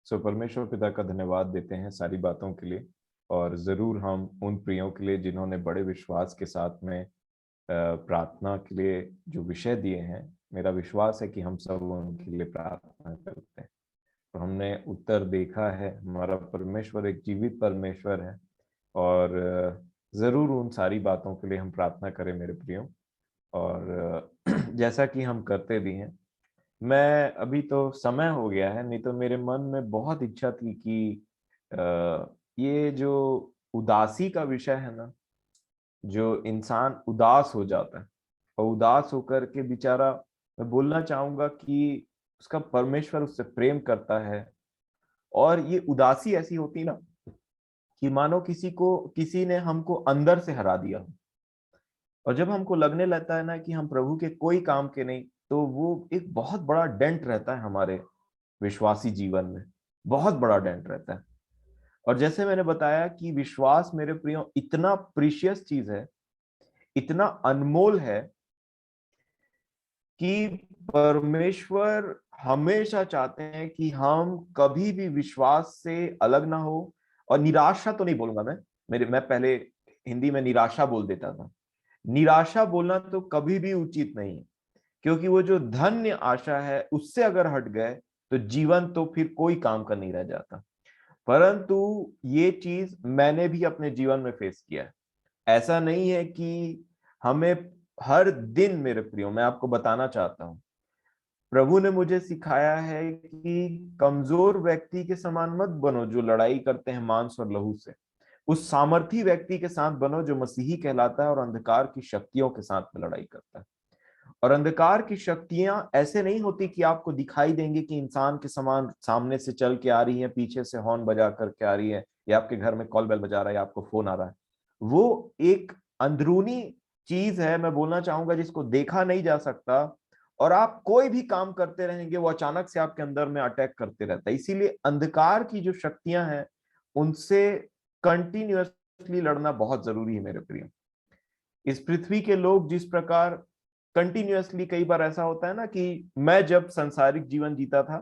सो परमेश्वर पिता का धन्यवाद देते हैं सारी बातों के लिए। और ज़रूर हम उन प्रियों के लिए जिन्होंने बड़े विश्वास के साथ में प्रार्थना के लिए जो विषय दिए हैं, मेरा विश्वास है कि हम सब उनके लिए प्रार्थना करते हैं। तो हमने उत्तर देखा है, हमारा परमेश्वर एक जीवित परमेश्वर है। और ज़रूर उन सारी बातों के लिए हम प्रार्थना करें मेरे प्रियो। और जैसा कि हम करते भी हैं, मैं अभी तो समय हो गया है, नहीं तो मेरे मन में बहुत इच्छा थी कि ये जो उदासी का विषय है ना, जो इंसान उदास हो जाता है और उदास होकर के बेचारा, मैं बोलना चाहूंगा कि उसका परमेश्वर उससे प्रेम करता है। और ये उदासी ऐसी होती ना कि मानो किसी ने हमको अंदर से हरा दिया हो। और जब हमको लगने लगता है ना कि हम प्रभु के कोई काम के नहीं, तो वो एक बहुत बड़ा डेंट रहता है हमारे विश्वासी जीवन में, बहुत बड़ा डेंट रहता है। और जैसे मैंने बताया कि विश्वास मेरे प्रियो इतना प्रीशियस चीज है, इतना अनमोल है कि परमेश्वर हमेशा चाहते हैं कि हम कभी भी विश्वास से अलग ना हो। और निराशा तो नहीं बोलूंगा मैं पहले हिंदी में निराशा बोल देता था। निराशा बोलना तो कभी भी उचित नहीं है, क्योंकि वो जो धन्य आशा है उससे अगर हट गए तो जीवन तो फिर कोई काम का नहीं रह जाता। परंतु ये चीज मैंने भी अपने जीवन में फेस किया है। ऐसा नहीं है कि हमें हर दिन, मेरे प्रियो मैं आपको बताना चाहता हूं, प्रभु ने मुझे सिखाया है कि कमजोर व्यक्ति के समान मत बनो जो लड़ाई करते हैं मांस और लहू से। उस सामर्थी व्यक्ति के साथ बनो जो मसीही कहलाता है और अंधकार की शक्तियों के साथ में लड़ाई करता है। और अंधकार की शक्तियां ऐसे नहीं होती कि आपको दिखाई देंगे कि इंसान के समान सामने से चल के आ रही है, पीछे से हॉर्न बजा करके आ रही है, या आपके घर में कॉल बेल बजा रहा है, या आपको फोन आ रहा है। वो एक अंदरूनी चीज है, मैं बोलना चाहूंगा, जिसको देखा नहीं जा सकता। और आप कोई भी काम करते रहेंगे वो अचानक से आपके अंदर में अटैक करते रहता है। इसीलिए अंधकार की जो शक्तियां हैं उनसे कंटिन्यूअसली लड़ना बहुत जरूरी है मेरे प्रिय। इस पृथ्वी के लोग जिस प्रकार कंटिन्यूअसली, कई बार ऐसा होता है ना कि मैं जब सांसारिक जीवन जीता था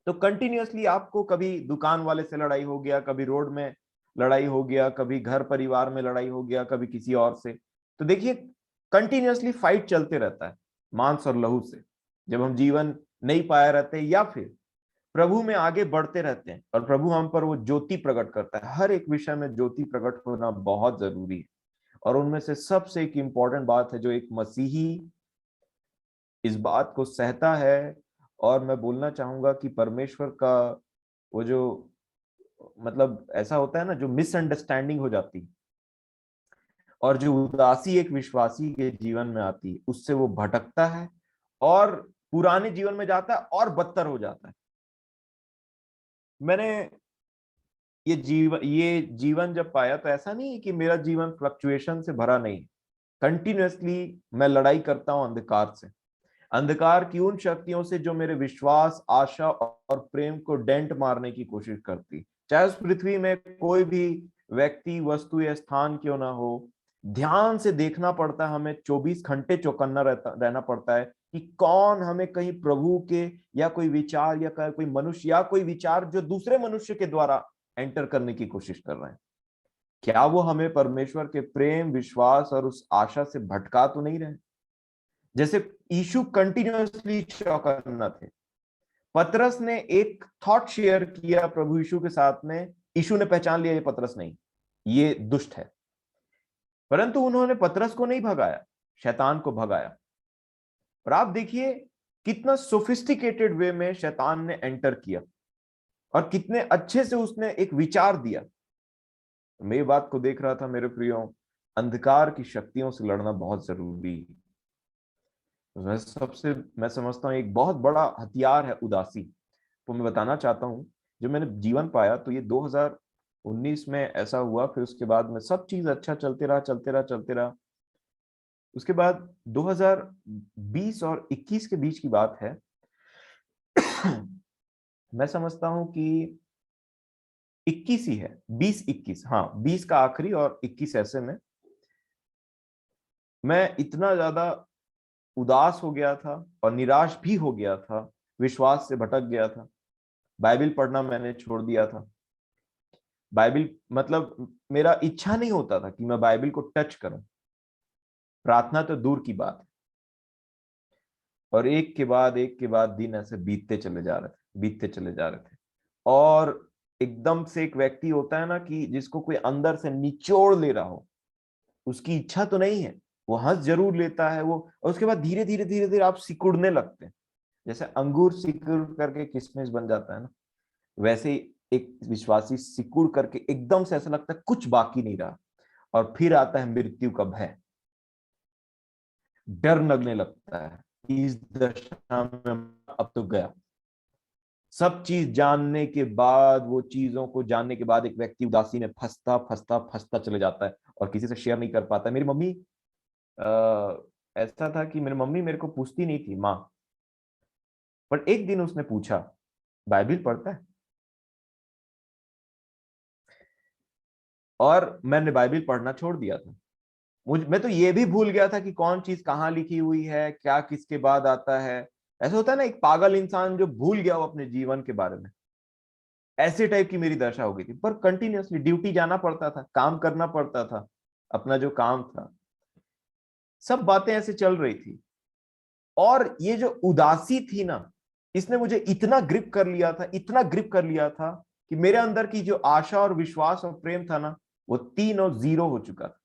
तो कंटिन्यूअसली आपको कभी दुकान वाले से लड़ाई हो गया, कभी रोड में लड़ाई हो गया, कभी घर परिवार में लड़ाई हो गया, कभी किसी और से। तो देखिए, कंटिन्यूअसली फाइट चलते रहता है मांस और लहू से, जब हम जीवन नहीं पाए रहते या फिर प्रभु में आगे बढ़ते रहते हैं और प्रभु हम पर वो ज्योति प्रकट करता है। हर एक विषय में ज्योति प्रकट होना बहुत जरूरी है। और उनमें से सबसे एक इंपॉर्टेंट बात है, जो एक मसीही इस बात को सहता है। और मैं बोलना चाहूंगा कि परमेश्वर का वो जो, मतलब ऐसा होता है ना, जो मिसअंडरस्टैंडिंग हो जाती है और जो उदासी एक विश्वासी के जीवन में आती है, उससे वो भटकता है और पुराने जीवन में जाता है और बदतर हो जाता है। मैंने ये जीवन जब पाया तो ऐसा नहीं है कि मेरा जीवन फ्लक्चुएशन से भरा नहीं। कंटिन्यूअसली मैं लड़ाई करता हूं अंधकार से, अंधकार की उन शक्तियों से जो मेरे विश्वास, आशा और प्रेम को डेंट मारने की कोशिश करती। चाहे उस पृथ्वी में कोई भी व्यक्ति, वस्तु या स्थान क्यों ना हो, ध्यान से देखना पड़ता है हमें, 24 घंटे चौकन्ना रहना पड़ता है कि कौन हमें कहीं प्रभु के, या कोई विचार, या कोई मनुष्य, या कोई विचार जो दूसरे मनुष्य के द्वारा एंटर करने की कोशिश कर रहे हैं, क्या वो हमें परमेश्वर के प्रेम, विश्वास और उस आशा से भटका तो नहीं रहे। जैसे यीशु कंटिन्यूअसली चौकन्ना थे। पतरस ने एक थॉट शेयर किया प्रभु यीशु के साथ में, यीशु ने पहचान लिया ये पतरस नहीं, ये दुष्ट है। परंतु उन्होंने पतरस को नहीं भगाया, शैतान को भगाया। और आप देखिए कितना सोफिस्टिकेटेड वे में शैतान ने एंटर किया और कितने अच्छे से उसने एक विचार दिया। मैं ये बात को देख रहा था मेरे प्रियो, अंधकार की शक्तियों से लड़ना बहुत जरूरी है। मैं समझता हूँ एक बहुत बड़ा हथियार है उदासी। तो मैं बताना चाहता हूँ, जो मैंने जीवन पाया तो ये 2019 में ऐसा हुआ। फिर उसके बाद में सब चीज अच्छा चलते रहा, चलते रहा, चलते रहा। उसके बाद 2020 और 21 के बीच की बात है। मैं समझता हूँ कि 21 ही है, 20-21, हाँ 20 का आखिरी और 21 ऐसे में मैं इतना ज्यादा उदास हो गया था और निराश भी हो गया था, विश्वास से भटक गया था। बाइबल पढ़ना मैंने छोड़ दिया था। बाइबल मतलब मेरा इच्छा नहीं होता था कि मैं बाइबल को टच करूं। प्रार्थना तो दूर की बात है। और एक के बाद दिन ऐसे बीतते चले जा रहे थे, बीतते चले जा रहे थे। और एकदम से एक व्यक्ति होता है ना कि जिसको कोई अंदर से निचोड़ ले रहा हो, उसकी इच्छा तो नहीं है, वो हंस जरूर लेता है वो, और उसके बाद धीरे धीरे धीरे धीरे आप सिकुड़ने लगते हैं। जैसे अंगूर सिकुड़ करके किशमिश बन जाता है ना, वैसे ही एक विश्वासी सिकुड़ करके एकदम से ऐसा लगता है कुछ बाकी नहीं रहा। और फिर आता है मृत्यु का भय, डर लगने लगता है इस दशा में अब तो गया। सब चीज जानने के बाद, वो चीजों को जानने के बाद एक व्यक्ति उदासी में फंसता फंसता फंसता चले जाता है और किसी से शेयर नहीं कर पाता। मेरी मम्मी ऐसा था कि मेरी मम्मी मेरे को पूछती नहीं थी माँ, पर एक दिन उसने पूछा बाइबल पढ़ता है? और मैंने बाइबल पढ़ना छोड़ दिया था। मैं तो ये भी भूल गया था कि कौन चीज कहाँ लिखी हुई है, क्या किसके बाद आता है। ऐसा होता है ना एक पागल इंसान जो भूल गया हो अपने जीवन के बारे में, ऐसे टाइप की मेरी दशा हो गई थी। पर कंटिन्यूअसली ड्यूटी जाना पड़ता था, काम करना पड़ता था, अपना जो काम था, सब बातें ऐसे चल रही थी। और ये जो उदासी थी ना, इसने मुझे इतना ग्रिप कर लिया था, इतना ग्रिप कर लिया था कि मेरे अंदर की जो आशा और विश्वास और प्रेम था ना, वो 3 और 0 हो चुका था।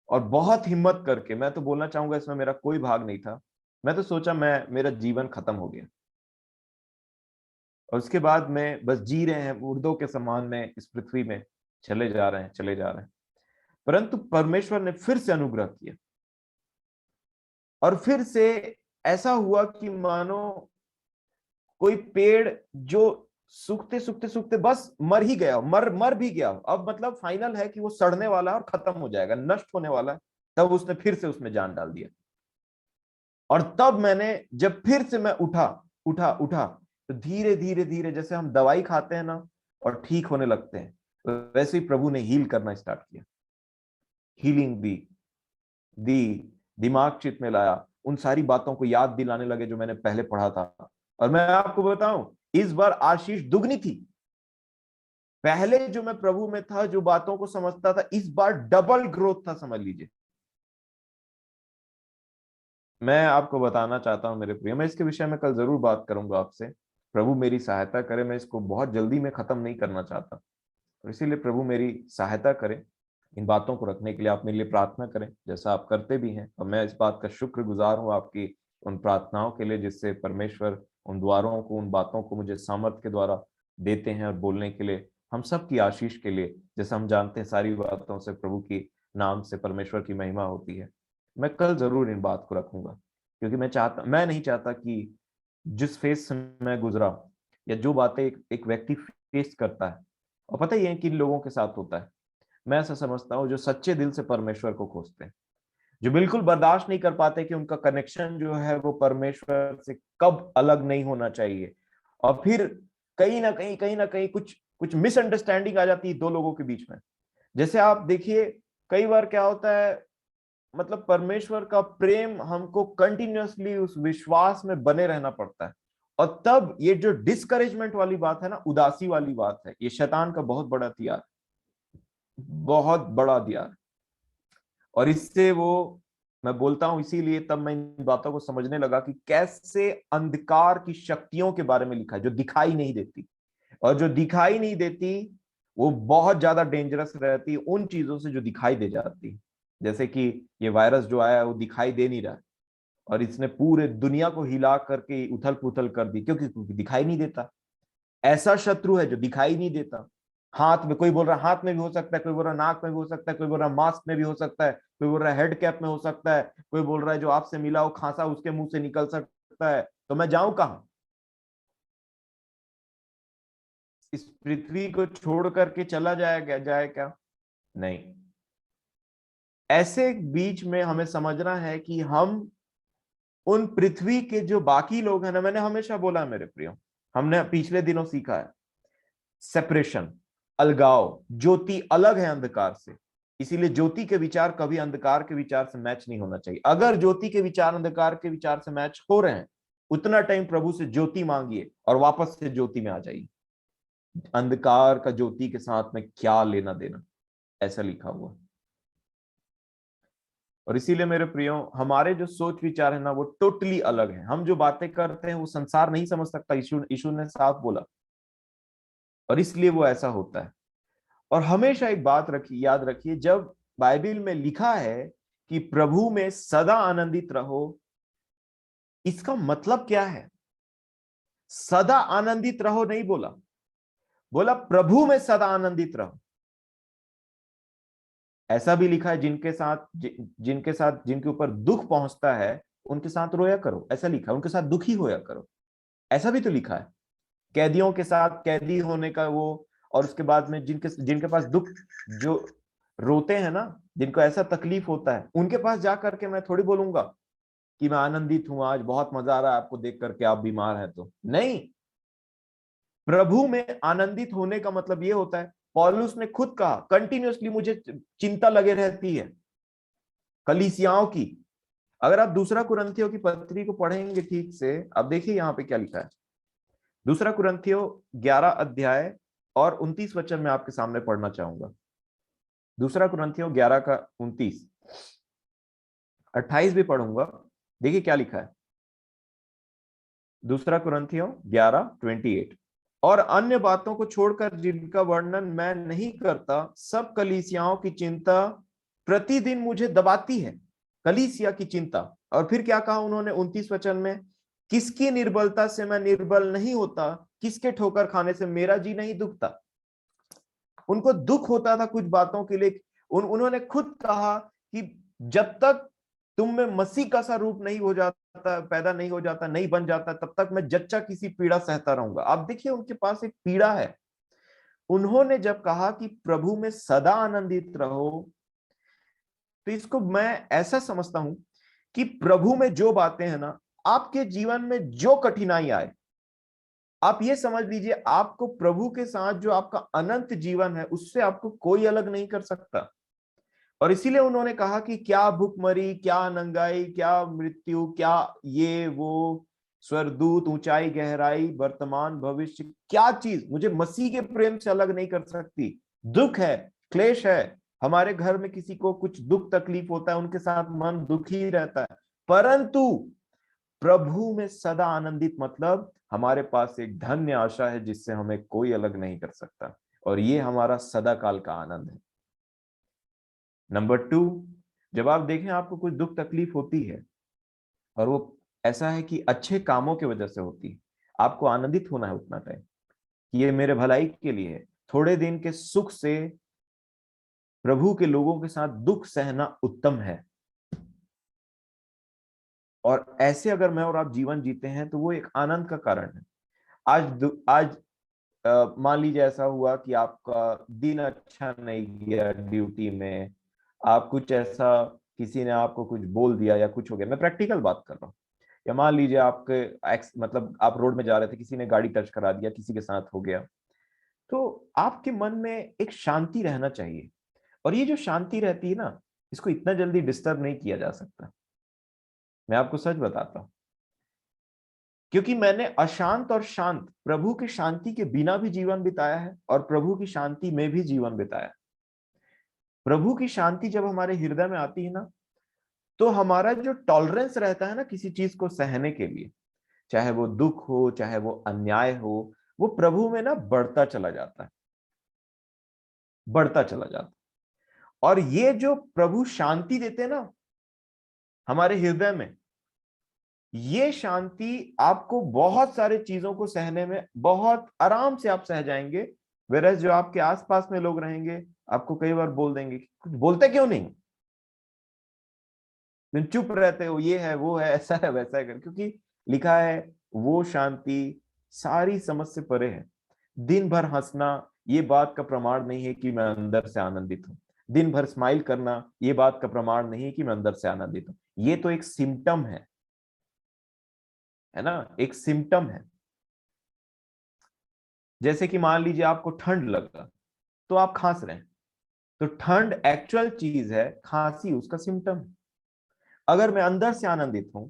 और बहुत हिम्मत करके, मैं तो बोलना चाहूंगा इसमें मेरा कोई भाग नहीं था, मैं तो सोचा मैं मेरा जीवन खत्म हो गया। और उसके बाद में बस जी रहे हैं मुर्दों के समान में इस पृथ्वी में, चले जा रहे हैं, चले जा रहे हैं। परंतु परमेश्वर ने फिर से अनुग्रह किया, और फिर से ऐसा हुआ कि मानो कोई पेड़ जो सूखते सूखते सूखते बस मर ही गया, मर मर भी गया, अब मतलब फाइनल है कि वो सड़ने वाला है और खत्म हो जाएगा, नष्ट होने वाला है, तब उसने फिर से उसमें जान डाल दिया। और तब मैंने, जब फिर से मैं उठा उठा उठा, तो धीरे धीरे धीरे जैसे हम दवाई खाते हैं ना और ठीक होने लगते हैं, वैसे ही प्रभु ने हील करना स्टार्ट किया। हीलिंग दी, दिमाग चित में लाया, उन सारी बातों को याद दिलाने लगे जो मैंने पहले पढ़ा था। और मैं आपको बताऊं, इस बार आशीष दुगनी थी। पहले जो मैं प्रभु में था, जो बातों को समझता था, इस बार डबल ग्रोथ था, समझ लीजिए। मैं आपको बताना चाहता हूं मेरे प्रिय, मैं इसके विषय में कल जरूर बात करूंगा आपसे। प्रभु मेरी सहायता करे, मैं इसको बहुत जल्दी में खत्म नहीं करना चाहता, और इसीलिए प्रभु मेरी सहायता करे। इन बातों को रखने के लिए आप मेरे लिए प्रार्थना करें, जैसा आप करते भी हैं, और मैं इस बात का शुक्रगुजार हूं आपकी उन प्रार्थनाओं के लिए, जिससे परमेश्वर उन द्वारों को, उन बातों को मुझे सामर्थ के द्वारा देते हैं और बोलने के लिए, हम सब की आशीष के लिए। जैसा हम जानते हैं सारी बातों से प्रभु की नाम से परमेश्वर की महिमा होती है। मैं कल जरूर इन बात को रखूंगा, क्योंकि मैं नहीं चाहता कि जिस फेस से मैं गुजरा, या जो बातें एक व्यक्ति फेस करता है, और पता ही है किन लोगों के साथ होता है, मैं ऐसा समझता हूँ जो सच्चे दिल से परमेश्वर को खोजते हैं, जो बिल्कुल बर्दाश्त नहीं कर पाते कि उनका कनेक्शन जो है वो परमेश्वर से कब अलग नहीं होना चाहिए। और फिर कहीं ना कहीं कुछ कुछ मिसअंडरस्टैंडिंग आ जाती है दो लोगों के बीच में। जैसे आप देखिए, कई बार क्या होता है, मतलब परमेश्वर का प्रेम हमको कंटिन्यूअसली उस विश्वास में बने रहना पड़ता है। और तब ये जो डिस्करेजमेंट वाली बात है ना, उदासी वाली बात है, ये शैतान का बहुत बड़ा हथियार, बहुत बड़ा हथियार। और इससे वो, मैं बोलता हूं इसीलिए तब मैं इन बातों को समझने लगा कि कैसे अंधकार की शक्तियों के बारे में लिखा है जो दिखाई नहीं देती, और जो दिखाई नहीं देती वो बहुत ज्यादा डेंजरस रहती है उन चीजों से जो दिखाई दे जाती है। जैसे कि ये वायरस जो आया है वो दिखाई दे नहीं रहा है, और इसने पूरे दुनिया को हिला करके उथल पुथल कर दी, क्योंकि दिखाई नहीं देता। ऐसा शत्रु है जो दिखाई नहीं देता। हाथ में, कोई बोल रहा है हाथ में भी हो सकता है, कोई बोल रहा है नाक में भी हो सकता है, कोई बोल रहा है मास्क में भी हो सकता है, कोई बोल रहा है हेड कैप में हो सकता है, कोई बोल रहा है जो आपसे मिला हो खांसा उसके मुंह से निकल सकता है। तो मैं जाऊं कहां? इस पृथ्वी को छोड़ करके चला जाएगा, जाए क्या? नहीं। ऐसे बीच में हमें समझना है कि हम उन पृथ्वी के जो बाकी लोग हैं ना, मैंने हमेशा बोला है मेरे प्रियो, हमने पिछले दिनों सीखा है सेपरेशन, अलगाव। ज्योति अलग है अंधकार से, इसीलिए ज्योति के विचार कभी अंधकार के विचार से मैच नहीं होना चाहिए। अगर ज्योति के विचार अंधकार के विचार से मैच हो रहे हैं, उतना टाइम प्रभु से ज्योति मांगिए और वापस से ज्योति में आ जाइए। अंधकार का ज्योति के साथ में क्या लेना देना, ऐसा लिखा हुआ। और इसीलिए मेरे प्रियो, हमारे जो सोच विचार है ना, वो टोटली अलग है। हम जो बातें करते हैं वो संसार नहीं समझ सकता, यीशु ने साफ बोला, और इसलिए वो ऐसा होता है। और हमेशा एक बात रखिए, याद रखिए, जब बाइबल में लिखा है कि प्रभु में सदा आनंदित रहो, इसका मतलब क्या है? सदा आनंदित रहो नहीं बोला, बोला प्रभु में सदा आनंदित रहो। ऐसा भी लिखा है, जिनके ऊपर दुख पहुंचता है उनके साथ रोया करो, ऐसा लिखा है, उनके साथ दुखी होया करो, ऐसा भी तो लिखा है। कैदियों के साथ कैदी होने का वो, और उसके बाद में जिनके जिनके पास दुख, जो रोते हैं ना, जिनको ऐसा तकलीफ होता है, उनके पास जा करके मैं थोड़ी बोलूंगा कि मैं आनंदित हूं, आज बहुत मजा आ रहा है आपको देख करके, आप बीमार हैं तो नहीं। प्रभु में आनंदित होने का मतलब ये होता है, पौलुस ने खुद कहा, कंटिन्यूअसली मुझे चिंता लगे रहती है कलीसियाओं की। अगर आप दूसरा कुरिन्थियों की पत्री को पढ़ेंगे ठीक से, अब देखिए यहाँ पे क्या लिखा है। दूसरा कुरिन्थियों 11 अध्याय और 29 वचन में आपके सामने पढ़ना चाहूंगा। दूसरा कुरिन्थियों 11 का 29, 28 भी पढ़ूंगा। देखिए क्या लिखा है, दूसरा कुरिन्थियों 11:28। और अन्य बातों को छोड़कर जिनका वर्णन मैं नहीं करता, सब कलीसियाओं की चिंता प्रतिदिन मुझे दबाती है। कलीसिया की चिंता। और फिर क्या कहा उन्होंने 29 वचन में, किसकी निर्बलता से मैं निर्बल नहीं होता, किसके ठोकर खाने से मेरा जी नहीं दुखता। उनको दुख होता था कुछ बातों के लिए। उन्होंने खुद कहा कि जब तक तुम में मसीह का सा रूप नहीं हो जाता, पैदा नहीं हो जाता, नहीं बन जाता, तब तक मैं जच्चा किसी पीड़ा सहता रहूंगा। आप देखिए उनके पास एक पीड़ा है। उन्होंने जब कहा कि प्रभु में सदा आनंदित रहो, तो इसको मैं ऐसा समझता हूं कि प्रभु में जो बातें हैं ना, आपके जीवन में जो कठिनाई आए, आप ये समझ लीजिए, आपको प्रभु के साथ जो आपका अनंत जीवन है, उससे आपको कोई अलग नहीं कर सकता। और इसीलिए उन्होंने कहा कि क्या भूखमरी, क्या नंगाई, क्या मृत्यु, क्या ये वो, स्वर्गदूत, ऊंचाई, गहराई, वर्तमान, भविष्य, क्या चीज मुझे मसीह के प्रेम से अलग नहीं कर सकती। दुख है, क्लेश है, हमारे घर में किसी को कुछ दुख तकलीफ होता है, उनके साथ मन दुखी रहता है, परंतु प्रभु में सदा आनंदित मतलब हमारे पास एक धन्य आशा है जिससे हमें कोई अलग नहीं कर सकता, और ये हमारा सदा काल का आनंद है। नंबर 2, जब आप देखें आपको कुछ दुख तकलीफ होती है, और वो ऐसा है कि अच्छे कामों की वजह से होती है, आपको आनंदित होना है उतना टाइम कि ये मेरे भलाई के लिए है। थोड़े दिन के सुख से प्रभु के लोगों के साथ दुख सहना उत्तम है। और ऐसे अगर मैं और आप जीवन जीते हैं तो वो एक आनंद का कारण है। आज मान लीजिए ऐसा हुआ कि आपका दिन अच्छा नहीं गया ड्यूटी में, आप कुछ ऐसा, किसी ने आपको कुछ बोल दिया या कुछ हो गया, मैं प्रैक्टिकल बात कर रहा हूँ। या मान लीजिए आपके मतलब आप रोड में जा रहे थे, किसी ने गाड़ी टच करा दिया, किसी के साथ हो गया, तो आपके मन में एक शांति रहना चाहिए। और ये जो शांति रहती है ना, इसको इतना जल्दी डिस्टर्ब नहीं किया जा सकता। मैं आपको सच बताता हूँ, क्योंकि मैंने अशांत और शांत, प्रभु की शांति के बिना भी जीवन बिताया है और प्रभु की शांति में भी जीवन बिताया। प्रभु की शांति जब हमारे हृदय में आती है ना, तो हमारा जो टॉलरेंस रहता है ना किसी चीज को सहने के लिए, चाहे वो दुख हो, चाहे वो अन्याय हो, वो प्रभु में ना बढ़ता चला जाता है, बढ़ता चला जाता है। और ये जो प्रभु शांति देते हैं ना हमारे हृदय में, ये शांति आपको बहुत सारे चीजों को सहने में बहुत आराम से आप सह जाएंगे। वेरस जो आपके आसपास में लोग रहेंगे, आपको कई बार बोल देंगे, कुछ बोलते क्यों नहीं, तुम चुप रहते हो, ये है वो है, ऐसा है वैसा है, क्योंकि लिखा है वो शांति सारी समझ से परे है। दिन भर हंसना ये बात का प्रमाण नहीं है कि मैं अंदर से आनंदित हूं। दिन भर स्माइल करना ये बात का प्रमाण नहीं है कि मैं अंदर से आनंदित हूं। ये तो एक सिम्टम है ना, एक सिम्टम है। जैसे कि मान लीजिए आपको ठंड लगा तो आप खांस रहे हैं, तो ठंड एक्चुअल चीज है, खांसी उसका सिम्टम है। अगर मैं अंदर से आनंदित हूं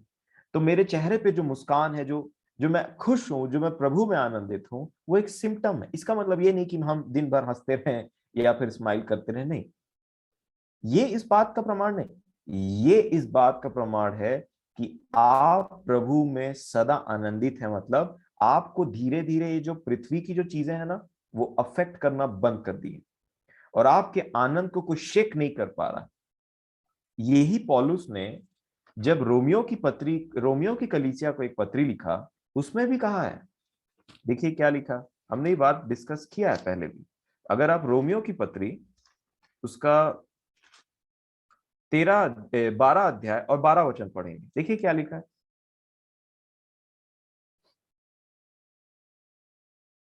तो मेरे चेहरे पे जो मुस्कान है, जो जो मैं खुश हूं, जो मैं प्रभु में आनंदित हूं, वो एक सिम्टम है। इसका मतलब ये नहीं कि हम दिन भर हंसते रहें या फिर स्माइल करते रहें, नहीं। ये इस बात का प्रमाण नहीं, ये इस बात का प्रमाण है कि आप प्रभु में सदा आनंदित हैं। मतलब आपको धीरे धीरे ये जो पृथ्वी की जो चीजें हैं ना, वो अफेक्ट करना बंद कर दी और आपके आनंद को कोई शेक नहीं कर पा रहा। यही पौलुस ने जब रोमियो की कलीसिया को एक पत्री लिखा, उसमें भी कहा है। देखिए क्या लिखा, हमने ये बात डिस्कस किया है पहले भी। अगर आप रोमियो की पत्री उसका 12 अध्याय और 12 वचन पढ़ेंगे, देखिए क्या लिखा है।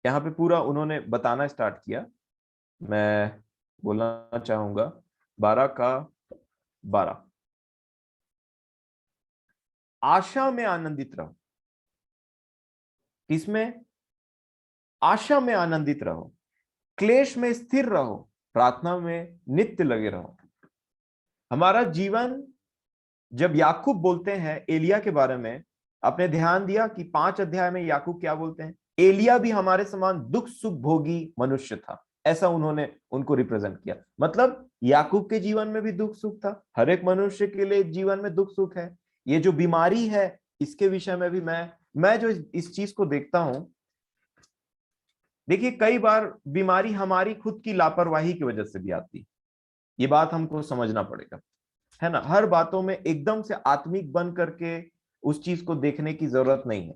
यहाँ पे पूरा उन्होंने बताना स्टार्ट किया। मैं बोलना चाहूंगा 12 का 12, आशा में आनंदित रहो। किसमें? आशा में आनंदित रहो, क्लेश में स्थिर रहो, प्रार्थना में नित्य लगे रहो। हमारा जीवन, जब याकूब बोलते हैं एलिया के बारे में, आपने ध्यान दिया कि 5 अध्याय में याकूब क्या बोलते हैं? एलिया भी हमारे समान दुख सुख भोगी मनुष्य था, ऐसा उन्होंने उनको रिप्रेजेंट किया। मतलब याकूब के जीवन में भी दुख सुख था, हर एक मनुष्य के लिए जीवन में दुख सुख है। ये जो बीमारी है, इसके विषय में भी मैं जो इस चीज को देखता हूं, देखिए कई बार बीमारी हमारी खुद की लापरवाही की वजह से भी आती है। ये बात हमको समझना पड़ेगा, है ना। हर बातों में एकदम से आत्मिक बन करके उस चीज को देखने की जरूरत नहीं है।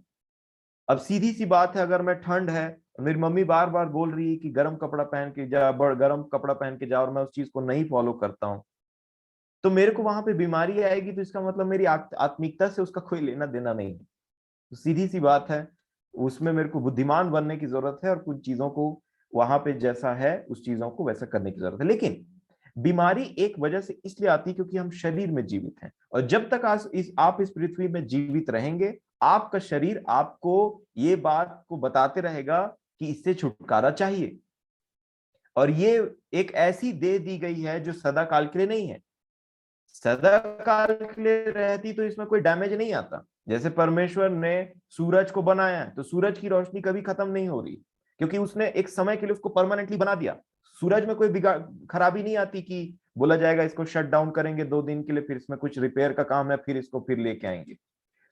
अब सीधी सी बात है, अगर मैं ठंड है, मेरी मम्मी बार बार बोल रही है कि गर्म कपड़ा पहन के जा, गर्म कपड़ा पहन के जा, और मैं उस चीज को नहीं फॉलो करता हूं, तो मेरे को वहां पे बीमारी आएगी, तो इसका मतलब मेरी आत्मिकता से उसका कोई लेना देना नहीं है। तो सीधी सी बात है, उसमें मेरे को बुद्धिमान बनने की जरूरत है और कुछ चीजों को वहां पे जैसा है उस चीजों को वैसा करने की जरूरत है। लेकिन बीमारी एक वजह से इसलिए आती है क्योंकि हम शरीर में जीवित हैं, और जब तक आप इस पृथ्वी में जीवित रहेंगे, आपका शरीर आपको ये बात को बताते रहेगा कि इससे छुटकारा चाहिए। और ये एक ऐसी दे दी गई है जो सदा काल के लिए नहीं है। सदा काल के लिए रहती तो इसमें कोई डैमेज नहीं आता। जैसे परमेश्वर ने सूरज को बनाया है, तो सूरज की रोशनी कभी खत्म नहीं हो रही, क्योंकि उसने एक समय के लिए उसको परमानेंटली बना दिया। सूरज में कोई बिगाड़ खराबी नहीं आती कि बोला जाएगा इसको शट डाउन करेंगे 2 दिन के लिए, फिर इसमें कुछ रिपेयर का काम है, फिर इसको फिर लेके आएंगे।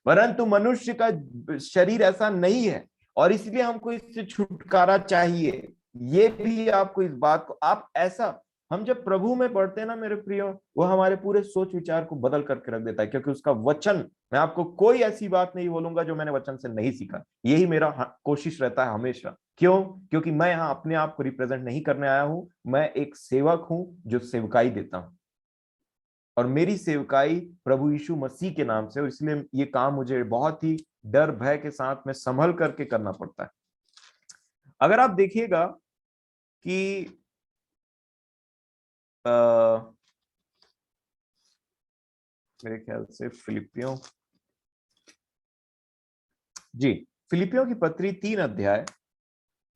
परंतु मनुष्य का शरीर ऐसा नहीं है, और इसलिए हमको इससे छुटकारा चाहिए। ये भी आपको इस बात को, आप ऐसा, हम जब प्रभु में पढ़ते हैं ना मेरे प्रियो, वो हमारे पूरे सोच विचार को बदल करके रख देता है, क्योंकि उसका वचन, मैं आपको कोई ऐसी बात नहीं बोलूंगा जो मैंने वचन से नहीं सीखा। यही मेरा कोशिश रहता है हमेशा। क्यों? क्योंकि मैं यहाँ अपने आप को रिप्रेजेंट नहीं करने आया हूं, मैं एक सेवक हूं जो सेवकाई देता हूं, और मेरी सेवकाई प्रभु यीशु मसीह के नाम से, और इसलिए ये काम मुझे बहुत ही डर भय के साथ में संभल करके करना पड़ता है। अगर आप देखिएगा कि मेरे ख्याल से फिलिपियों, जी, फिलिपियों की पत्री 3 अध्याय,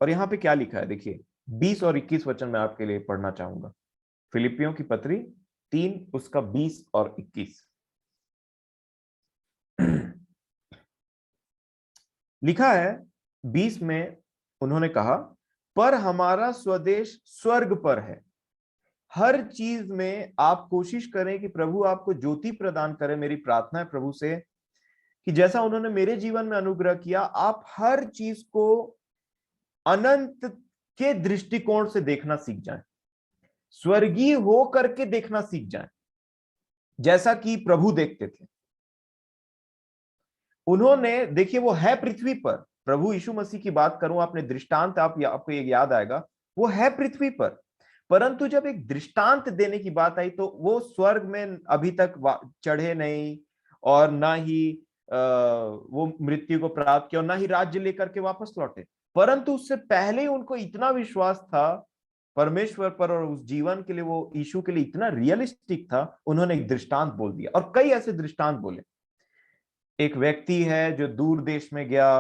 और यहां पे क्या लिखा है देखिए, 20 और 21 वचन मैं आपके लिए पढ़ना चाहूंगा। फिलिपियों की पत्री 3 उसका 20 और 21 लिखा है। 20 में उन्होंने कहा, पर हमारा स्वदेश स्वर्ग पर है। हर चीज में आप कोशिश करें कि प्रभु आपको ज्योति प्रदान करे। मेरी प्रार्थना है प्रभु से कि जैसा उन्होंने मेरे जीवन में अनुग्रह किया, आप हर चीज को अनंत के दृष्टिकोण से देखना सीख जाएं, स्वर्गीय हो करके देखना सीख जाएं, जैसा कि प्रभु देखते थे। उन्होंने, देखिए वो है पृथ्वी पर, प्रभु यीशु मसीह की बात करूं, आपने दृष्टांत, आपको ये याद आएगा, वो है पृथ्वी पर, परंतु जब एक दृष्टांत देने की बात आई तो वो स्वर्ग में अभी तक चढ़े नहीं, और ना ही वो मृत्यु को प्राप्त किया, और ना ही राज्य लेकर के वापस लौटे। परंतु उससे पहले ही उनको इतना विश्वास था परमेश्वर पर, और उस जीवन के लिए, वो यीशु के लिए इतना रियलिस्टिक था, उन्होंने एक दृष्टांत बोल दिया, और कई ऐसे दृष्टांत बोले। एक व्यक्ति है जो दूर देश में गया,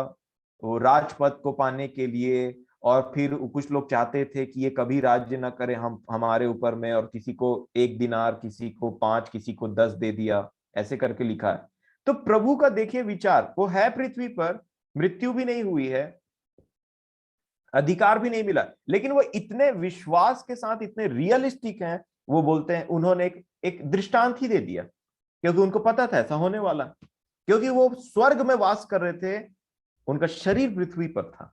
वो राजपद को पाने के लिए, और फिर कुछ लोग चाहते थे कि ये कभी राज्य ना करे हम हमारे ऊपर में, और किसी को 1 दिनार, किसी को 5, किसी को 10 दे दिया, ऐसे करके लिखा है। तो प्रभु का देखिए विचार, वो है पृथ्वी पर, मृत्यु भी नहीं हुई है, अधिकार भी नहीं मिला, लेकिन वो इतने विश्वास के साथ इतने रियलिस्टिक हैं, वो बोलते हैं, उन्होंने एक दृष्टांत ही दे दिया, क्योंकि उनको पता था ऐसा होने वाला, क्योंकि वो स्वर्ग में वास कर रहे थे, उनका शरीर पृथ्वी पर था,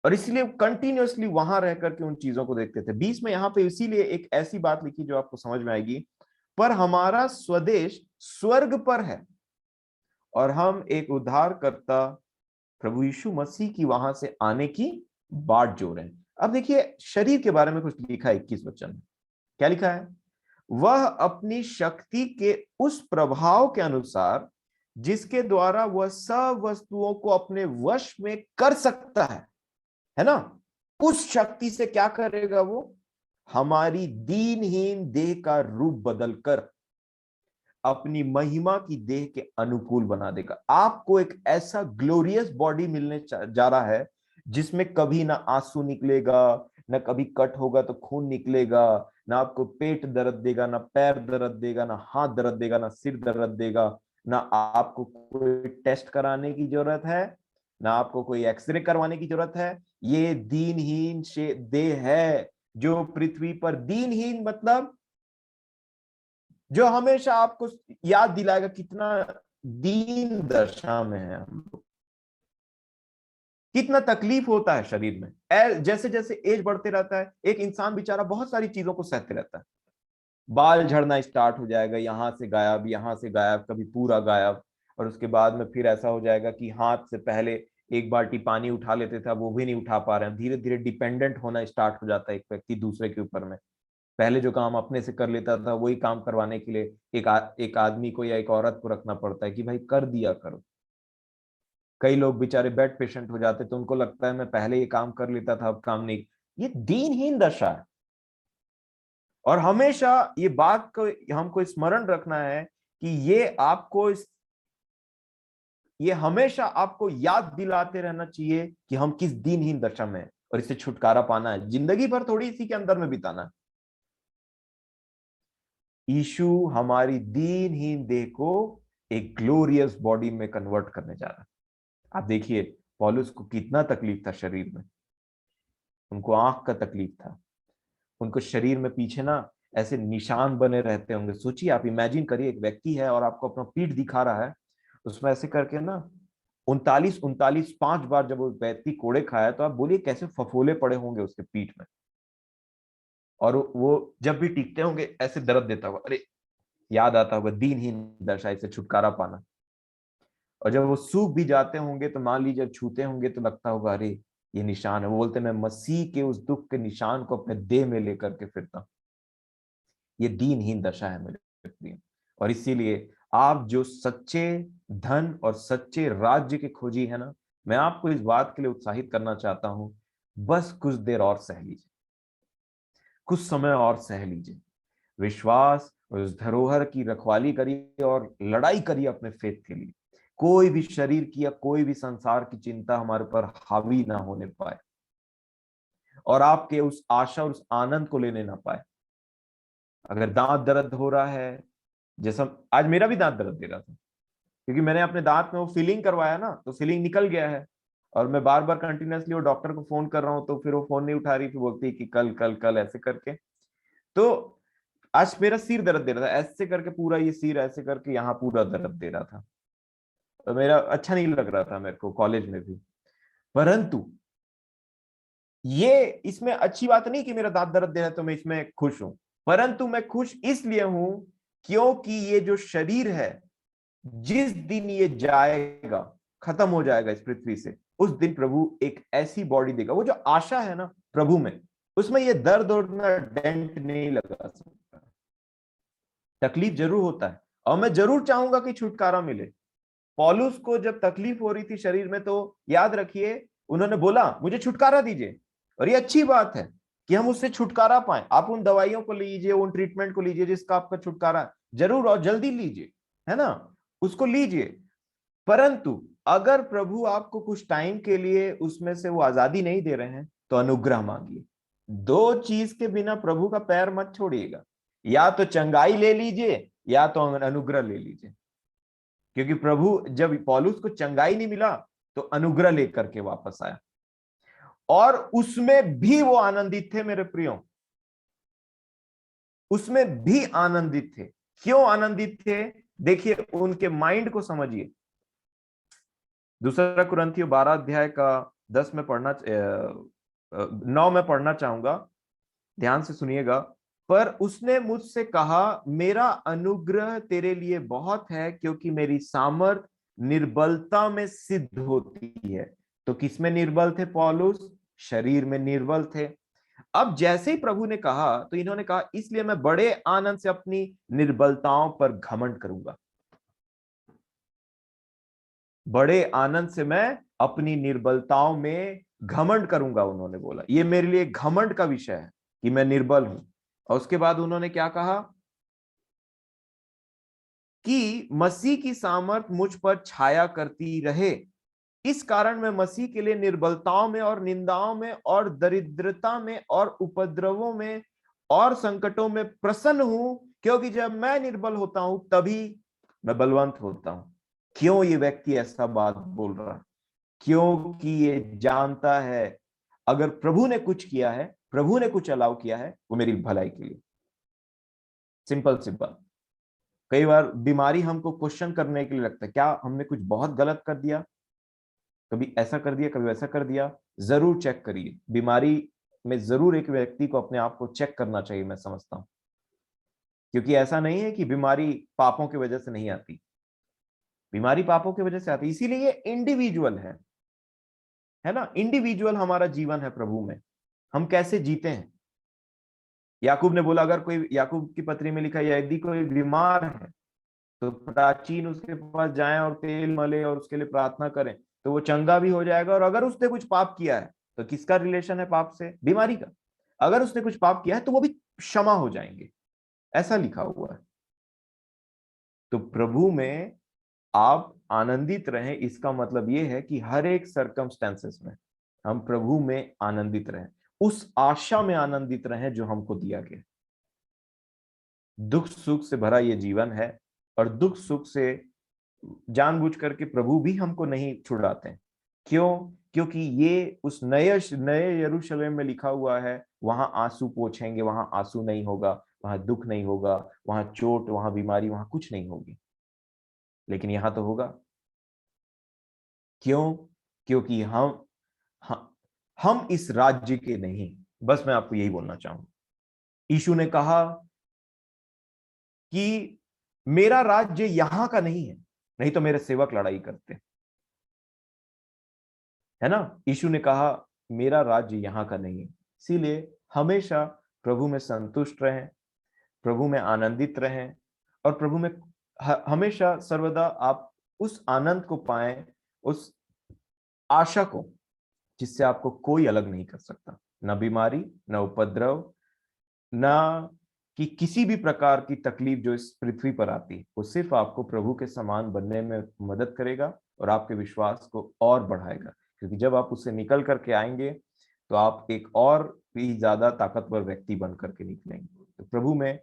और इसलिए कंटिन्यूअसली वहां रह करके उन चीजों को देखते थे। 20 में यहां पे इसीलिए एक ऐसी बात लिखी जो आपको समझ में आएगी, पर हमारा स्वदेश स्वर्ग पर है, और हम एक उद्धारकर्ता प्रभु यीशु मसीह की वहां से आने की बाट जोड़ रहे हैं। अब देखिए शरीर के बारे में कुछ लिखा है 21 वचन में, क्या लिखा है? वह अपनी शक्ति के उस प्रभाव के अनुसार जिसके द्वारा वह सब वस्तुओं को अपने वश में कर सकता है ना, उस शक्ति से क्या करेगा वो? हमारी दीनहीन देह का रूप बदलकर अपनी महिमा की देह के अनुकूल बना देगा। आपको एक ऐसा ग्लोरियस बॉडी मिलने जा रहा है जिसमें कभी ना आंसू निकलेगा, ना कभी कट होगा तो खून निकलेगा, ना आपको पेट दर्द देगा, ना पैर दर्द देगा, ना हाथ दर्द देगा, ना सिर दर्द देगा, ना आपको कोई टेस्ट कराने की जरूरत है, ना आपको कोई एक्सरे करवाने की जरूरत है। ये दीनहीन देह है, जो पृथ्वी पर दीनहीन मतलब जो हमेशा आपको याद दिलाएगा कितना दीन दशा में है हम लोग, कितना तकलीफ होता है शरीर में। जैसे जैसे एज बढ़ते रहता है, एक इंसान बेचारा बहुत सारी चीजों को सहते रहता है, बाल झड़ना स्टार्ट हो जाएगा, यहां से गायब, यहां से गायब, कभी पूरा गायब, और उसके बाद में फिर ऐसा हो जाएगा कि हाथ से पहले एक बाल्टी पानी उठा लेते थे, वो भी नहीं उठा पा रहे हैं, धीरे धीरे डिपेंडेंट होना स्टार्ट हो जाता है एक व्यक्ति दूसरे के ऊपर में। पहले जो काम अपने से कर लेता था वही काम करवाने के लिए एक आदमी को या एक औरत को रखना पड़ता है कि भाई कर दिया करो। कई लोग बेचारे बेड पेशेंट हो जाते तो उनको लगता है मैं पहले ये काम कर लेता था अब काम नहीं। ये दीनहीन दशा है, और हमेशा ये बात को हमको स्मरण रखना है कि ये हमेशा आपको याद दिलाते रहना चाहिए कि हम किस दीनहीन दशा में हैं, और इससे छुटकारा पाना है, जिंदगी भर थोड़ी इसी के अंदर में बिताना है। यीशु हमारी दीनहीन देह को एक ग्लोरियस बॉडी में कन्वर्ट करने जा रहा है। आप देखिए पौलुस को कितना तकलीफ था शरीर में, उनको आंख का तकलीफ था, उनको शरीर में पीछे ना ऐसे निशान बने रहते होंगे। सोचिए, आप इमेजिन करिए, एक व्यक्ति है और आपको अपना पीठ दिखा रहा है, उसमें ऐसे करके ना 39 5 बार जब वो व्यक्ति कोड़े खाया, तो आप बोलिए कैसे फफोले पड़े होंगे उसके पीठ में, और वो जब भी टिकते होंगे ऐसे दर्द देता होगा। अरे याद आता होगा दीनहीन दशा से छुटकारा पाना। और जब वो सूख भी जाते होंगे तो मान लीजिए जब छूते होंगे तो लगता होगा अरे ये निशान है। वो बोलते मैं मसीह के उस दुख के निशान को अपने देह में लेकर के फिरता हूं। ये दीनहीन दशा है मेरे प्रिय। और इसीलिए आप जो सच्चे धन और सच्चे राज्य के खोजी है ना, मैं आपको इस बात के लिए उत्साहित करना चाहता हूं, बस कुछ देर और सह लीजिए, कुछ समय और सह लीजिए, विश्वास और उस धरोहर की रखवाली करिए और लड़ाई करिए अपने फेथ के लिए। कोई भी शरीर की या कोई भी संसार की चिंता हमारे पर हावी ना होने पाए, और आपके उस आशा और उस आनंद को लेने ना पाए। अगर दांत दर्द हो रहा है, जैसा आज मेरा भी दांत दर्द दे रहा था, क्योंकि मैंने अपने दांत में वो फिलिंग करवाया ना, तो फिलिंग निकल गया है, और मैं बार बार कंटिन्यूअसली वो डॉक्टर को फोन कर रहा हूँ, तो फिर वो फोन नहीं उठा रही, फिर बोलती है कि कल कल कल ऐसे करके। तो आज मेरा सिर दर्द दे रहा था, ऐसे करके पूरा ये सिर ऐसे करके यहाँ पूरा दर्द दे रहा था, तो मेरा अच्छा नहीं लग रहा था मेरे को कॉलेज में भी। परंतु ये इसमें अच्छी बात नहीं कि मेरा दांत दर्द दे रहा है तो मैं इसमें खुश हूं, परंतु मैं खुश इसलिए हूं क्योंकि ये जो शरीर है, जिस दिन ये जाएगा, खत्म हो जाएगा इस पृथ्वी से, उस दिन प्रभु एक ऐसी बॉडी देगा। वो जो आशा है ना प्रभु में, उसमें ये दर्द और डेंट नहीं लगा सकता। तकलीफ जरूर होता है, और मैं जरूर चाहूंगा कि छुटकारा मिले। पौलुस को जब तकलीफ हो रही थी शरीर में, तो याद रखिए उन्होंने बोला मुझे छुटकारा दीजिए, और ये अच्छी बात है कि हम उससे छुटकारा पाए। आप उन दवाइयों को लीजिए, उन ट्रीटमेंट को लीजिए जिसका आपका छुटकारा जरूर और जल्दी लीजिए, है ना, उसको लीजिए। परंतु अगर प्रभु आपको कुछ टाइम के लिए उसमें से वो आजादी नहीं दे रहे हैं, तो अनुग्रह मांगिए। दो चीज के बिना प्रभु का पैर मत छोड़िएगा, या तो चंगाई ले लीजिए या तो अनुग्रह ले लीजिए। क्योंकि प्रभु जब पौलुस को चंगाई नहीं मिला तो अनुग्रह लेकर के वापस आया, और उसमें भी वो आनंदित थे मेरे प्रियो, उसमें भी आनंदित थे। क्यों आनंदित थे? देखिए, उनके माइंड को समझिए। दूसरा कुरिन्थियों 12 अध्याय का 10 में पढ़ना 9 में पढ़ना चाहूंगा, ध्यान से सुनिएगा। पर उसने मुझसे कहा, मेरा अनुग्रह तेरे लिए बहुत है, क्योंकि मेरी सामर्थ निर्बलता में सिद्ध होती है। तो किसमें निर्बल थे पौलुस? शरीर में निर्बल थे। अब जैसे ही प्रभु ने कहा तो इन्होंने कहा, इसलिए मैं बड़े आनंद से अपनी निर्बलताओं पर घमंड करूंगा। बड़े आनंद से मैं अपनी निर्बलताओं में घमंड करूंगा, उन्होंने बोला। ये मेरे लिए घमंड का विषय है कि मैं निर्बल हूं। और उसके बाद उन्होंने क्या कहा कि मसीह की सामर्थ मुझ पर छाया करती रहे। इस कारण मैं मसीह के लिए निर्बलताओं में और निंदाओं में और दरिद्रता में और उपद्रवों में और संकटों में प्रसन्न हूं, क्योंकि जब मैं निर्बल होता हूं तभी मैं बलवंत होता हूं। क्यों ये व्यक्ति ऐसा बात बोल रहा है? क्योंकि ये जानता है अगर प्रभु ने कुछ किया है, प्रभु ने कुछ अलाउ किया है, वो मेरी भलाई के लिए। Simple simple. कई बार बीमारी हमको क्वेश्चन करने के लिए लगता है, क्या हमने कुछ बहुत गलत कर दिया, कभी ऐसा कर दिया, कभी वैसा कर दिया। जरूर चेक करिए, बीमारी में जरूर एक व्यक्ति को अपने आप को चेक करना चाहिए, मैं समझता हूं। क्योंकि ऐसा नहीं है कि बीमारी पापों की वजह से नहीं आती, बीमारी पापों की वजह से आती, इसीलिए ये इंडिविजुअल है ना। इंडिविजुअल हमारा जीवन है प्रभु में, हम कैसे जीते हैं। याकूब ने बोला, अगर कोई, याकूब की पत्री में लिखा है, यदि कोई बीमार है तो प्राचीन उसके पास जाएं और तेल मले और उसके लिए प्रार्थना करें, तो वो चंगा भी हो जाएगा। और अगर उसने कुछ पाप किया है, तो किसका रिलेशन है पाप से? बीमारी का। अगर उसने कुछ पाप किया है तो वो भी क्षमा हो जाएंगे, ऐसा लिखा हुआ है। तो प्रभु में आप आनंदित रहें, इसका मतलब यह है कि हर एक सर्कमस्टेंसेस में हम प्रभु में आनंदित रहें, उस आशा में आनंदित रहें जो हमको दिया गया। दुख सुख से भरा ये जीवन है, और दुख सुख से जानबूझ करके प्रभु भी हमको नहीं छुड़ाते हैं। क्यों? क्योंकि ये उस नए नए यरूशलेम में लिखा हुआ है, वहां आंसू पोंछेंगे, वहां आंसू नहीं होगा, वहां दुख नहीं होगा, वहां चोट, वहां बीमारी, वहां कुछ नहीं होगी। लेकिन यहां तो होगा। क्यों? क्योंकि हम इस राज्य के नहीं। बस मैं आपको यही बोलना चाहूंगा। यीशु ने कहा कि मेरा राज्य यहां का नहीं है, नहीं तो मेरे सेवक लड़ाई करते, है ना। यीशु ने कहा मेरा राज्य यहां का नहीं है। इसीलिए हमेशा प्रभु में संतुष्ट रहें, प्रभु में आनंदित रहें, और प्रभु में हमेशा सर्वदा आप उस आनंद को पाएं, उस आशा को, जिससे आपको कोई अलग नहीं कर सकता। ना बीमारी, ना उपद्रव, ना कि किसी भी प्रकार की तकलीफ जो इस पृथ्वी पर आती है, वो सिर्फ आपको प्रभु के समान बनने में मदद करेगा और आपके विश्वास को और बढ़ाएगा। क्योंकि जब आप उससे निकल करके आएंगे तो आप एक और भी ज्यादा ताकतवर व्यक्ति बन करके निकलेंगे। तो प्रभु में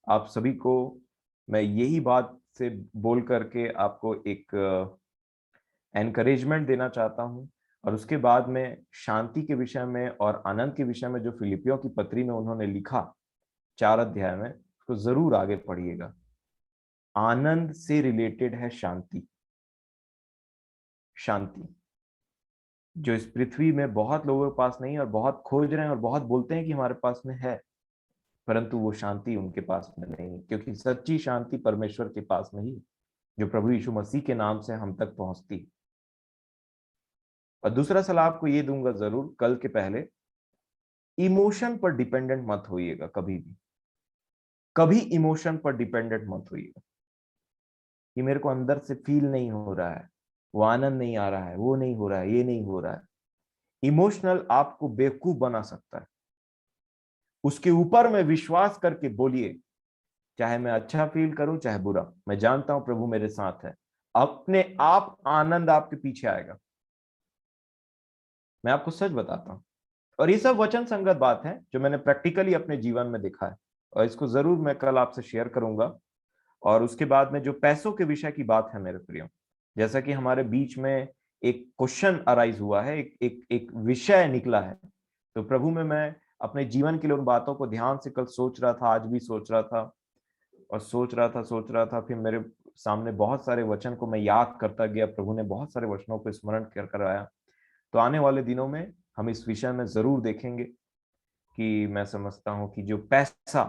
आप सभी को मैं यही बात से बोल करके आपको एक एनकरेजमेंट देना चाहता हूं। और उसके बाद में शांति के विषय में और आनंद के विषय में जो फिलिपियों की पत्री में उन्होंने लिखा 4 अध्याय में, उसको जरूर आगे पढ़िएगा। आनंद से रिलेटेड है शांति। शांति जो इस पृथ्वी में बहुत लोगों के पास नहीं है, और बहुत खोज रहे हैं और बहुत बोलते हैं कि हमारे पास में है, परंतु वो शांति उनके पास में नहीं है। क्योंकि सच्ची शांति परमेश्वर के पास में ही है, जो प्रभु यीशु मसीह के नाम से हम तक पहुंचती। और दूसरा सलाह आपको ये दूंगा जरूर कल के पहले, इमोशन पर डिपेंडेंट मत होइएगा कभी भी। कभी इमोशन पर डिपेंडेंट मत होइएगा कि मेरे को अंदर से फील नहीं हो रहा है, वो आनंद नहीं आ रहा है, वो नहीं हो रहा है, ये नहीं हो रहा है। इमोशनल आपको बेवकूफ बना सकता है। उसके ऊपर में विश्वास करके बोलिए, चाहे मैं अच्छा फील करूं चाहे बुरा, मैं जानता हूं प्रभु मेरे साथ है। अपने आप आनंद आपके पीछे आएगा। मैं आपको सच बताता हूं, और ये सब वचन संगत बात है जो मैंने प्रैक्टिकली अपने जीवन में देखा है, और इसको जरूर मैं कल आपसे शेयर करूंगा। और उसके बाद में जो पैसों के विषय की बात है मेरे प्रियो, जैसा कि हमारे बीच में एक क्वेश्चन अराइज हुआ है, एक विषय निकला है, तो प्रभु में मैं अपने जीवन के लिए उन बातों को ध्यान से कल सोच रहा था, आज भी सोच रहा था, और सोच रहा था, फिर मेरे सामने बहुत सारे वचन को मैं याद करता गया, प्रभु ने बहुत सारे वचनों को स्मरण कर कराया। तो आने वाले दिनों में हम इस विषय में जरूर देखेंगे कि मैं समझता हूँ कि जो पैसा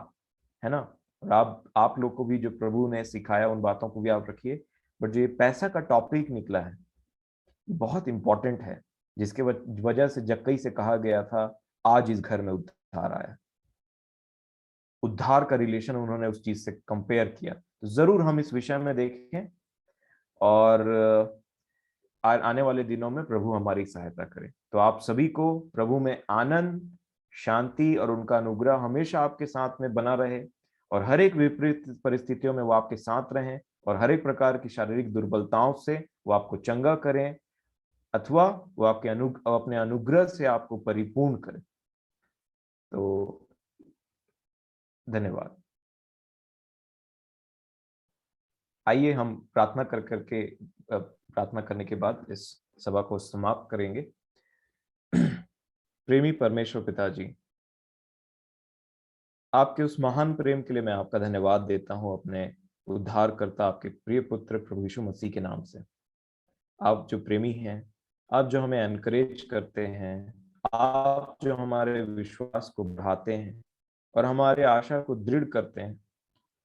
है ना, और आप लोग को भी जो प्रभु ने सिखाया उन बातों को भी आप रखिए, बट जो ये पैसा का टॉपिक निकला है बहुत इंपॉर्टेंट है, जिसके वजह से जक्कई से कहा गया था आज इस घर में उद्धार आया। उद्धार का रिलेशन उन्होंने उस चीज से कंपेयर किया। तो जरूर हम इस विषय में देखें, और आने वाले दिनों में प्रभु हमारी सहायता करे। तो आप सभी को प्रभु में आनंद, शांति और उनका अनुग्रह हमेशा आपके साथ में बना रहे, और हर एक विपरीत परिस्थितियों में वो आपके साथ रहें, और हर एक प्रकार की शारीरिक दुर्बलताओं से वो आपको चंगा करें, अथवा वो आपके अपने अनुग्रह से आपको परिपूर्ण करें। तो धन्यवाद। आइए हम प्रार्थना कर करके प्रार्थना करने के बाद इस सभा को समाप्त करेंगे। प्रेमी परमेश्वर पिताजी, आपके उस महान प्रेम के लिए मैं आपका धन्यवाद देता हूं, अपने उद्धारकर्ता आपके प्रिय पुत्र प्रभु यीशु मसीह के नाम से। आप जो प्रेमी हैं, आप जो हमें एनकरेज करते हैं, आप जो हमारे विश्वास को बढ़ाते हैं और हमारे आशा को दृढ़ करते हैं,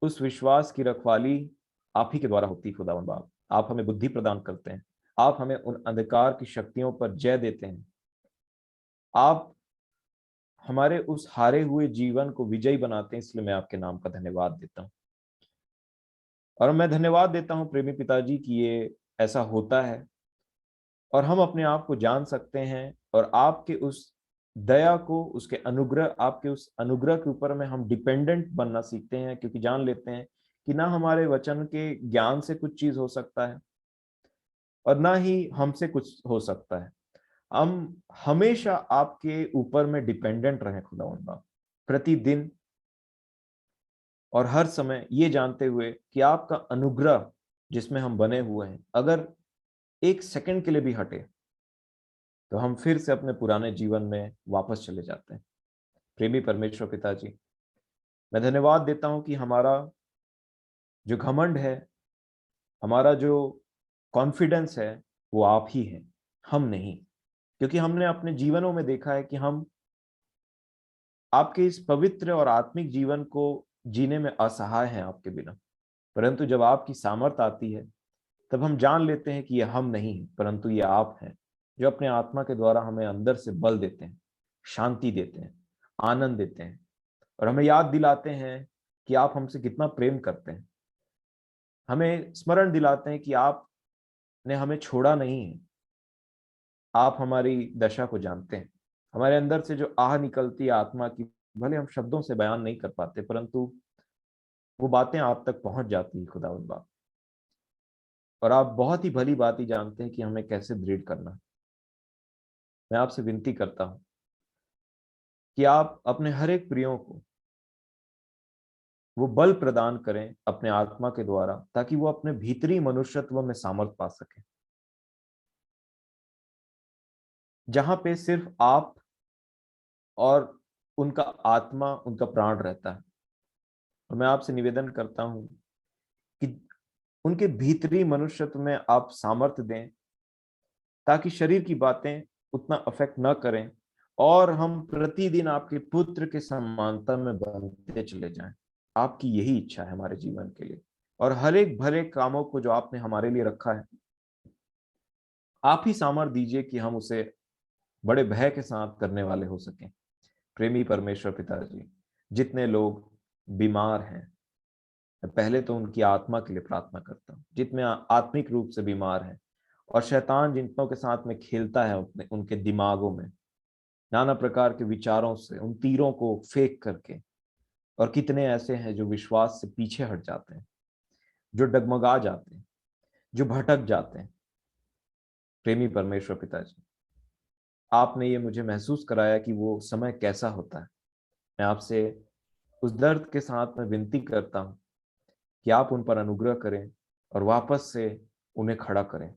उस विश्वास की रखवाली आप ही के द्वारा होती है खुदावंद बाप। आप हमें बुद्धि प्रदान करते हैं, आप हमें उन अंधकार की शक्तियों पर जय देते हैं, आप हमारे उस हारे हुए जीवन को विजयी बनाते हैं। इसलिए मैं आपके नाम का धन्यवाद देता हूँ, और मैं धन्यवाद देता हूँ प्रेमी पिताजी कि ये ऐसा होता है, और हम अपने आप को जान सकते हैं, और आपके उस दया को, उसके अनुग्रह, आपके उस अनुग्रह के ऊपर में हम डिपेंडेंट बनना सीखते हैं, क्योंकि जान लेते हैं कि ना हमारे वचन के ज्ञान से कुछ चीज हो सकता है और ना ही हमसे कुछ हो सकता है। हम हमेशा आपके ऊपर में डिपेंडेंट रहें खुदावंद बाप, प्रतिदिन और हर समय ये जानते हुए कि आपका अनुग्रह जिसमें हम बने हुए हैं, अगर एक सेकंड के लिए भी हटे तो हम फिर से अपने पुराने जीवन में वापस चले जाते हैं। प्रेमी परमेश्वर पिताजी, मैं धन्यवाद देता हूं कि हमारा जो घमंड है, हमारा जो कॉन्फिडेंस है, वो आप ही हैं, हम नहीं। क्योंकि हमने अपने जीवनों में देखा है कि हम आपके इस पवित्र और आत्मिक जीवन को जीने में असहाय हैं आपके बिना, परंतु जब आपकी सामर्थ आती है तब हम जान लेते हैं कि ये हम नहीं है, परंतु ये आप हैं, जो अपने आत्मा के द्वारा हमें अंदर से बल देते हैं, शांति देते हैं, आनंद देते हैं, और हमें याद दिलाते हैं कि आप हमसे कितना प्रेम करते हैं। हमें स्मरण दिलाते हैं कि आपने हमें छोड़ा नहीं है, आप हमारी दशा को जानते हैं। हमारे अंदर से जो आह निकलती है आत्मा की, भले हम शब्दों से बयान नहीं कर पाते, परंतु वो बातें आप तक पहुंच जाती है खुदावंद बाप, और आप बहुत ही भली बात ही जानते हैं कि हमें कैसे दृढ़ करना है। मैं आपसे विनती करता हूं कि आप अपने हर एक प्रियो को वो बल प्रदान करें अपने आत्मा के द्वारा, ताकि वो अपने भीतरी मनुष्यत्व में सामर्थ पा सके, जहां पे सिर्फ आप और उनका आत्मा, उनका प्राण रहता है। और मैं आपसे निवेदन करता हूं कि उनके भीतरी मनुष्यत्व में आप सामर्थ्य दें, ताकि शरीर की बातें उतना अफेक्ट न करें, और हम प्रतिदिन आपके पुत्र के समानता में बनते चले जाएं। आपकी यही इच्छा है हमारे जीवन के लिए, और हर एक भले कामों को जो आपने हमारे लिए रखा है, आप ही सामर्थ्य दीजिए कि हम उसे बड़े भय के साथ करने वाले हो सकें। प्रेमी परमेश्वर पिताजी, जितने लोग बीमार हैं, मैं पहले तो उनकी आत्मा के लिए प्रार्थना करता हूँ। जितने आत्मिक रूप से बीमार हैं, और शैतान जिनों के साथ में खेलता है अपने उनके दिमागों में नाना प्रकार के विचारों से, उन तीरों को फेंक करके, और कितने ऐसे हैं जो विश्वास से पीछे हट जाते हैं, जो डगमगा जाते हैं, जो भटक जाते हैं। प्रेमी परमेश्वर पिताजी, आपने ये मुझे महसूस कराया कि वो समय कैसा होता है। मैं आपसे उस दर्द के साथ में विनती करता हूँ कि आप उन पर अनुग्रह करें और वापस से उन्हें खड़ा करें,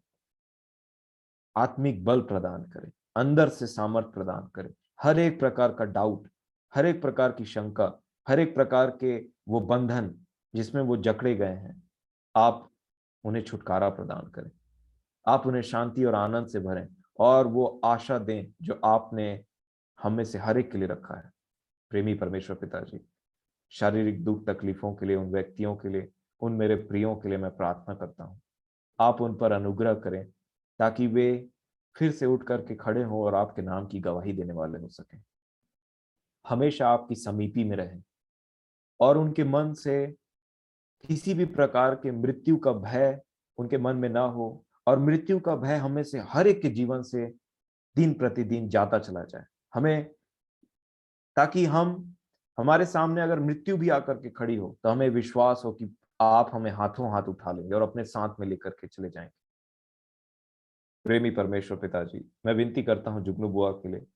आत्मिक बल प्रदान करें, अंदर से सामर्थ प्रदान करें। हर एक प्रकार का डाउट, हर एक प्रकार की शंका, हर एक प्रकार के वो बंधन जिसमें वो जकड़े गए हैं, आप उन्हें छुटकारा प्रदान करें। आप उन्हें शांति और आनंद से भरें और वो आशा दें जो आपने हम में से हर एक के लिए रखा है। प्रेमी परमेश्वर पिताजी, शारीरिक दुख तकलीफों के लिए उन व्यक्तियों के लिए, उन मेरे प्रियों के लिए मैं प्रार्थना करता हूँ। आप उन पर अनुग्रह करें ताकि वे फिर से उठ करके खड़े हों और आपके नाम की गवाही देने वाले हो सकें। हमेशा आपकी समीपी में रहें और उनके मन से किसी भी प्रकार के मृत्यु का भय उनके मन में ना हो, और मृत्यु का भय हमें से हर एक के जीवन से दिन प्रतिदिन जाता चला जाए। हमें, ताकि हम, हमारे सामने अगर मृत्यु भी आकर के खड़ी हो तो हमें विश्वास हो कि आप हमें हाथों हाथ उठा लेंगे और अपने साथ में लेकर के चले जाएंगे। प्रेमी परमेश्वर पिताजी, मैं विनती करता हूँ जुगनू बुआ के लिए,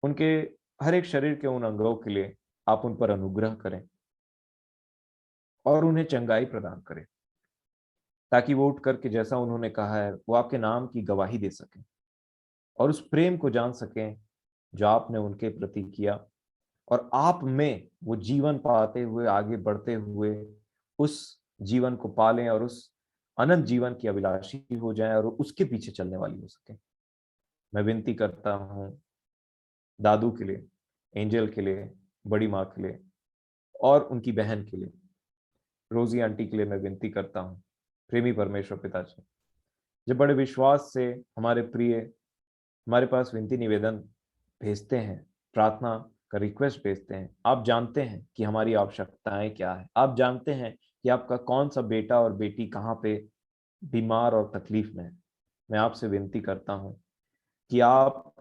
उनके हर एक शरीर के उन अंगों के लिए आप उन पर अनुग्रह करें और उन्हें चंगाई प्रदान करें, ताकि वो उठ करके जैसा उन्होंने कहा है वो आपके नाम की गवाही दे सकें और उस प्रेम को जान सकें जो आपने उनके प्रति किया, और आप में वो जीवन पाते हुए आगे बढ़ते हुए उस जीवन को पालें और उस अनंत जीवन की अभिलाषी हो जाएं और उसके पीछे चलने वाली हो सके। मैं विनती करता हूँ दादू के लिए, एंजल के लिए, बड़ी माँ के लिए और उनकी बहन के लिए, रोजी आंटी के लिए मैं विनती करता हूँ। प्रेमी परमेश्वर पिताजी, जब बड़े विश्वास से हमारे प्रिय हमारे पास विनती निवेदन भेजते हैं, प्रार्थना का रिक्वेस्ट भेजते हैं, आप जानते हैं कि हमारी आवश्यकताएं क्या है। आप जानते हैं कि आपका कौन सा बेटा और बेटी कहाँ पे बीमार और तकलीफ में है। मैं आपसे विनती करता हूं कि आप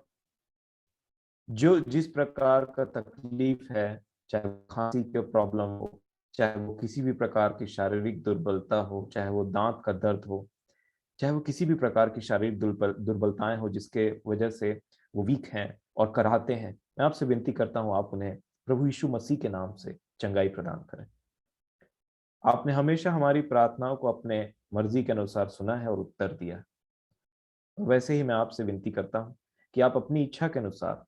जो जिस प्रकार का तकलीफ है, चाहे वो खांसी के प्रॉब्लम हो, चाहे वो किसी भी प्रकार की शारीरिक दुर्बलता हो, चाहे वो दांत का दर्द हो, चाहे वो किसी भी प्रकार की शारीरिक दुर्बलताएं हो जिसके वजह से वो वीक हैं और कराहते हैं, मैं आपसे विनती करता हूं आप उन्हें प्रभु यीशु मसीह के नाम से चंगाई प्रदान करें। आपने हमेशा हमारी प्रार्थनाओं को अपने मर्जी के अनुसार सुना है और उत्तर दिया है। वैसे ही मैं आपसे विनती करता हूं कि आप अपनी इच्छा के अनुसार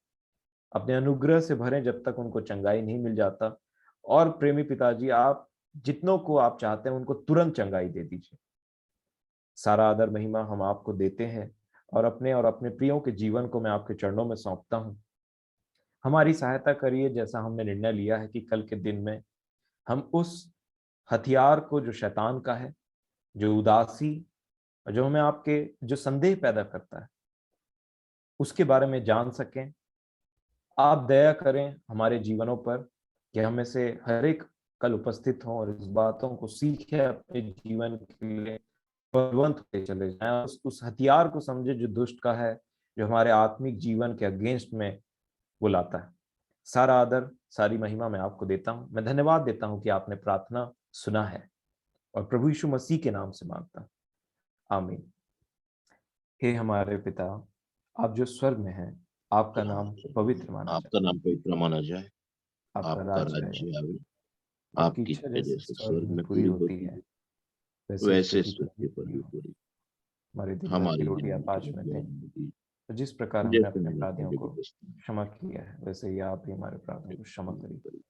अपने अनुग्रह से भरें जब तक उनको चंगाई नहीं मिल जाता, और प्रेमी पिताजी, आप जितनों को आप चाहते हैं उनको तुरंत चंगाई दे दीजिए। सारा आदर महिमा हम आपको देते हैं और अपने प्रियों के जीवन को मैं आपके चरणों में सौंपता हूँ। हमारी सहायता करिए, जैसा हमने निर्णय लिया है कि कल के दिन में हम उस हथियार को जो शैतान का है, जो उदासी, जो हमें आपके जो संदेह पैदा करता है, उसके बारे में जान सकें। आप दया करें हमारे जीवनों पर कि हमें से हर एक कल उपस्थित हों और इस बातों को सीखें, अपने जीवन के लिए बलवंत होते चले जाएं, उस हथियार को समझे जो दुष्ट का है, जो हमारे आत्मिक जीवन के अगेंस्ट में वो लाता है। सारा आदर, सारी महिमा मैं आपको देता हूँ। मैं धन्यवाद देता हूँ कि आपने प्रार्थना सुना है और प्रभु यीशु मसीह के नाम से मांगता हूं, आमीन। हे हमारे पिता, आप जो स्वर्ग में हैं, आपका नाम पवित्र माना जाए, आपका नाम पवित्र माना जाए, आपका आपका राज्य आए, राज्य आवे, आपकी आपकी इच्छा इच्छा जैसे जैसे स्वर्ग स्वर्ग में में पूरी पूरी होती होती है है, वैसे इस वैसे पृथ्वी पर पृथ्वी भी पर पूरी भी हो। पूरी। हमारी दिन रात की हमारी रोटी आप जिंदगी आज की में दें, जिंदगी तो जिस प्रकार हमने जैसे अपने मैंने अपराधियों पहले को भी क्षमा किया है, वैसे ही आप भी हमारे अपराधियों को क्षमा करिए। करी,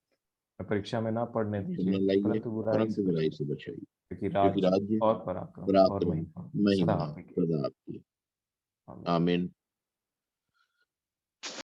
परीक्षा में ना पड़ने दीजिए, न लाइए परंतु बुराई परंतु से बुराई बचाइए, से बचाइए, क्योंकि क्योंकि राज्य राज्य, और पराक्रम और पराक्रम, महिमा सदा महिमा आपकी है। सदा आपकी। आमीन। आमीन।